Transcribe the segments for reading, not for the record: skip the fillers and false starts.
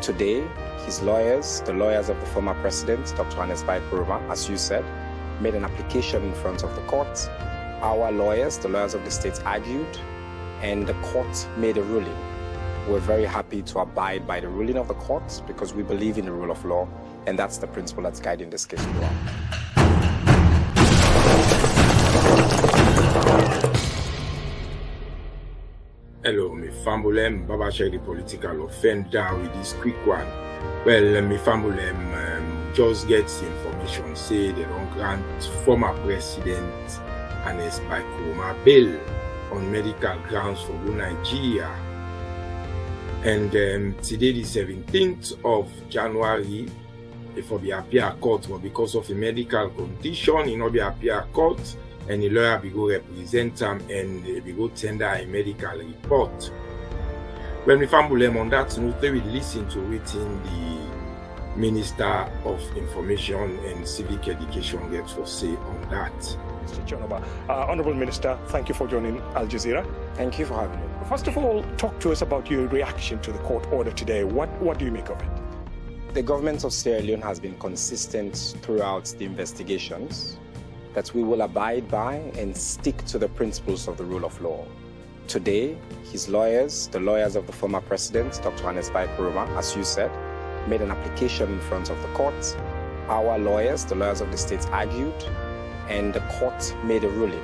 Today, his lawyers, the lawyers of the former president, Dr. Ernest Koroma, as you said, made an application in front of the court. Our lawyers, the lawyers of the state, argued, and the court made a ruling. We're very happy to abide by the ruling of the court because we believe in the rule of law, and that's the principle that's guiding this case throughout. Hello, my family, Baba share the political offender with this quick one. Well, my family just get the information say they don't grant former president Ernest Koroma bail on medical grounds for Nigeria. And today, the 17th of January, if will be appear court, but because of a medical condition, he not be appear court. And the lawyer will go represent him and they will go tender a medical report. When we found on that note, they will listen to it in the Minister of Information and Civic Education gets for say on that. Mr. Chonoba. Honorable Minister, thank you for joining Al Jazeera. Thank you for having me. First of all, talk to us about your reaction to the court order today. What do you make of it? The government of Sierra Leone has been consistent throughout the investigations that we will abide by and stick to the principles of the rule of law. Today, his lawyers, the lawyers of the former president, Dr. Ernest Koroma, as you said, made an application in front of the court. Our lawyers, the lawyers of the state, argued, and the court made a ruling.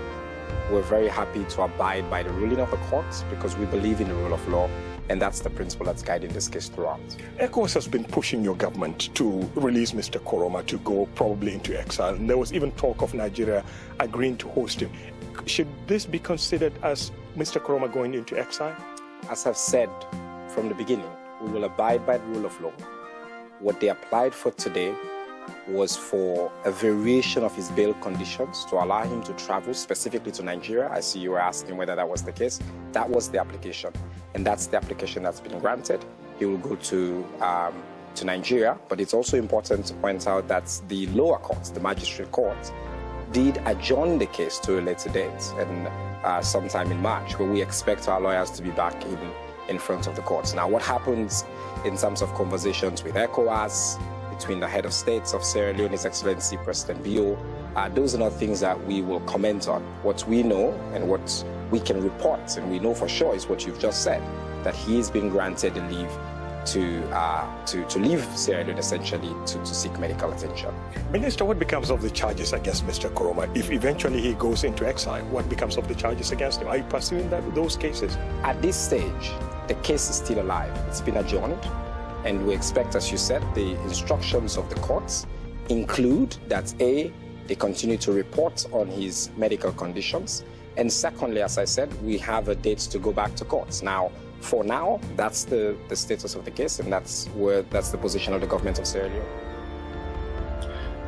We're very happy to abide by the ruling of the court because we believe in the rule of law, and that's the principle that's guiding this case throughout. ECOWAS has been pushing your government to release Mr. Koroma to go probably into exile, and there was even talk of Nigeria agreeing to host him. Should this be considered as Mr. Koroma going into exile? As I've said from the beginning, we will abide by the rule of law. What they applied for today was for a variation of his bail conditions to allow him to travel specifically to Nigeria. I see you were asking whether that was the case. That was the application, and that's the application that's been granted. He will go to Nigeria, but it's also important to point out that the lower court, the magistrate court, did adjourn the case to a later date, and sometime in March, where we expect our lawyers to be back in front of the courts. Now, what happens in terms of conversations with ECOWAS, between the head of states of Sierra Leone, His Excellency President Bio, those are not things that we will comment on. What we know and what we can report, and we know for sure, is what you've just said, that he is being granted a leave to leave Sierra Leone, essentially, to seek medical attention. Minister, what becomes of the charges against Mr. Koroma? If eventually he goes into exile, what becomes of the charges against him? Are you pursuing those cases? At this stage, the case is still alive. It's been adjourned. And we expect, as you said, the instructions of the courts include that A, they continue to report on his medical conditions. And secondly, as I said, we have a date to go back to courts. Now, for now, that's the status of the case, and that's the position of the government of Sierra Leone.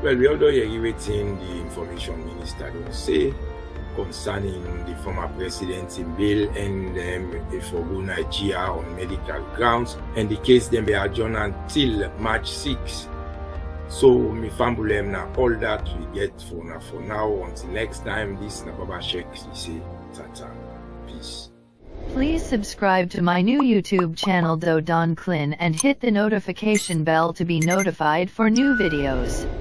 Well, we although you're waiting the information minister will say concerning the former president in bail and for Nigeria on medical grounds, and the case then be adjourned until March 6. So me family now all that we get for now until next time. This na Baba Sheikh say tata. Peace. Please subscribe to my new YouTube channel Don CLIN and hit the notification bell to be notified for new videos.